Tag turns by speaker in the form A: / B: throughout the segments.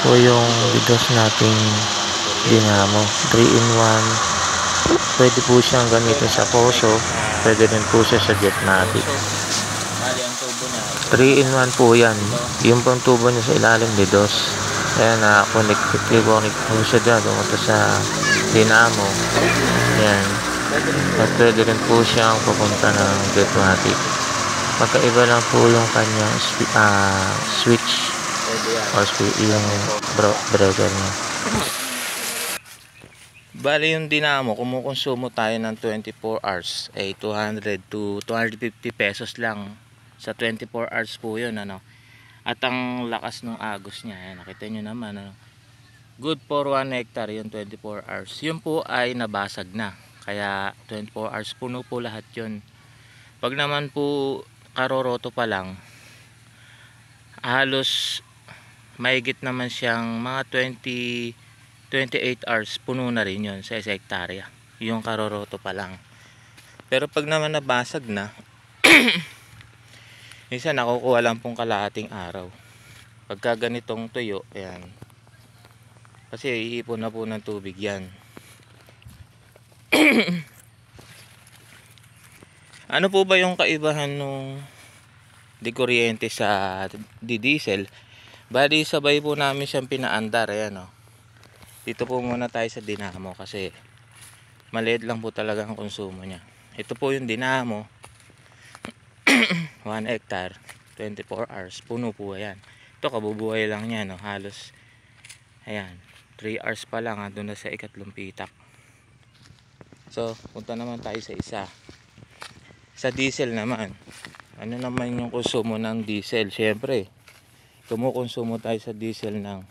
A: po yung bidos nating dinamo. 3-in-1. Pwede po siyang gamitin sa poso. Pwede rin po siya sa Jetmatic. 3-in-1 po yan. Yung pang tubo niya sa ilalim bidos. Ayan, connect po siya dyan. Dumunta sa dinamo. Ayan. At pwede rin po siyang pupunta ng Jetmatic. Magkaiba lang po yung kanyang switch or yung breaker niya. Bali yung dinamo, kumukonsumo tayo ng 24 hours ay 200 to 250 pesos lang sa 24 hours po yun, ano. At ang lakas ng agos niya, ayan, nakita nyo naman, ano. Good for 1 hectare yung 24 hours. Yun po ay nabasag na, kaya 24 hours puno po lahat yun. Pag naman po karoroto pa lang, halos mahigit naman siyang mga 28 hours puno na rin yun sa hektarya, yung karoroto pa lang. Pero pag naman nabasag na minsan nakukuha lang pong kalahating araw pagka ganitong tuyo. Ayan, kasi iipon na po ng tubig yan. Ano po ba yung kaibahan nung di kuryente sa di diesel? Bali sabay po namin siyang pinaandar. Ayan, oh. Dito po muna tayo sa dinamo kasi maliit lang po talaga ang konsumo niya. Ito po yung dinamo. 1 hectare 24 hours puno po yan. Ito kabubuhay lang niya, no? Halos ayan 3 hours pa lang, doon na sa ikatlong pitak. So punta naman tayo sa isa, sa diesel naman. Ano naman yung konsumo ng diesel? Syempre kumukonsumo tayo sa diesel ng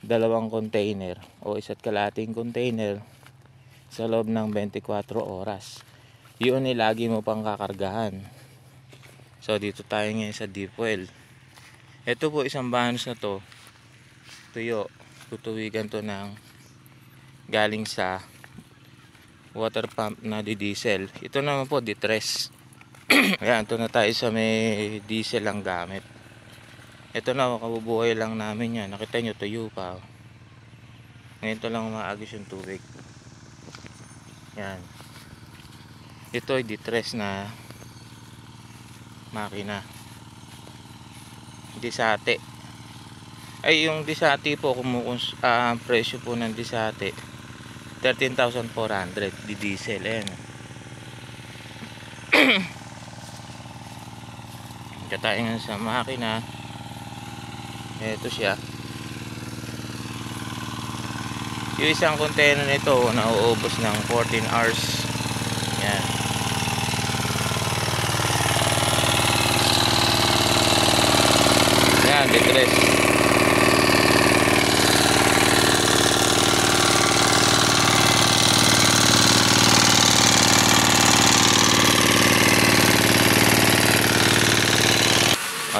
A: 2 container o 1.5 container sa loob ng 24 oras. Yun ay lagi mo pang kakargahan. So dito tayo ngayon sa deep well. Ito po isang banos na to, tuyo, tutuwigan to ng galing sa water pump na di diesel. Ito naman po di tres. Ayan, ito na tayo sa may diesel ang gamit. Ito na, kabubuhay lang namin yan. Nakita nyo, tuyo pa. Ngayon ito lang maagos yung tubig. Yan. Ito ay distress na makina. Disate. Ay, yung disate po, presyo po ng disate 13,400 di diesel. Ayan. Katayin sa makina. Ito siya. Yung isang container nito nauubos ng 14 hours. Yan. Yan, detress.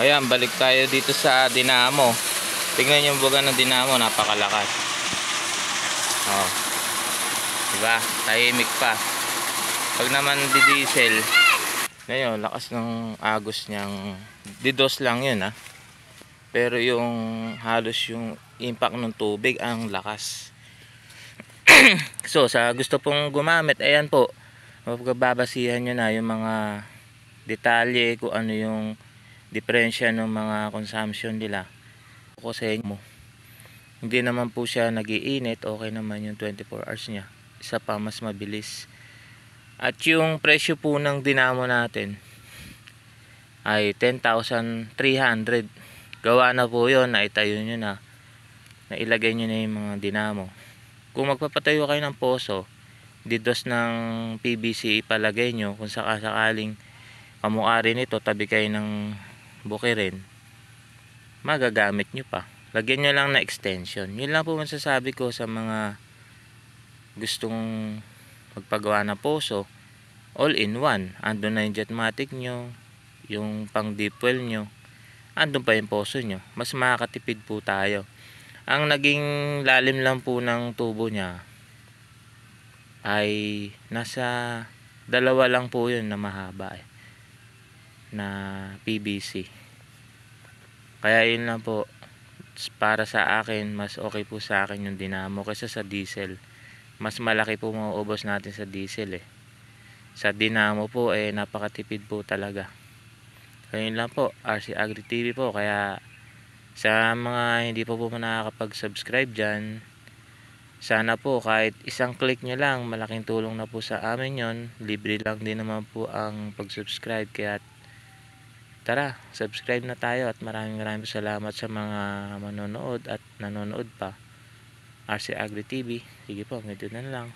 A: Ayan, balik tayo dito sa dinamo. Tingnan yung buga ng dinamo, napakalakas. Oh. Diba? Tahimik pa. Pag naman di diesel, ngayon, lakas ng agos niyang didos lang yun, ha. Pero yung halos yung impact ng tubig ang lakas. So sa gusto pong gumamit, ayan po, babasihan nyo na yung mga detalye kung ano yung diferensya ng mga consumption nila. Kasi hindi naman po siya nagiinit, okay naman yung 24 hours niya. Isa pa, mas mabilis. At yung presyo po ng dinamo natin ay 10,300. Gawa na po yun, naitayo nyo na, nailagay nyo na yung mga dinamo. Kung magpapatayo kayo ng poso, didos ng PVC ipalagay nyo. Kung sakasakaling kamukha rin ito, tabi kayo ng bukirin, magagamit nyo pa. Lagyan nyo lang na extension. Yun lang po masasabi ko sa mga gustong magpagawa ng poso. All in one. Andun na yung Jetmatic nyo, yung pang deep well nyo, andun pa yung poso nyo. Mas makakatipid po tayo. Ang naging lalim lang po ng tubo nya ay nasa 2 lang po yun na mahaba na PVC. Kaya yun lang po, para sa akin, mas okay po sa akin yung dinamo kaysa sa diesel. Mas malaki po mauubos natin sa diesel eh. Sa dinamo po napakatipid po talaga. Ayun lang po, RC Agri TV po. Kaya sa mga hindi pa po nakakapag-subscribe dyan, sana po kahit isang click nyo lang, malaking tulong na po sa amin yon. Libre lang din naman po ang pag-subscribe. Kaya tara, subscribe na tayo at maraming salamat sa mga manonood at nanonood pa. RC Agri TV. Sige po, medyo na lang.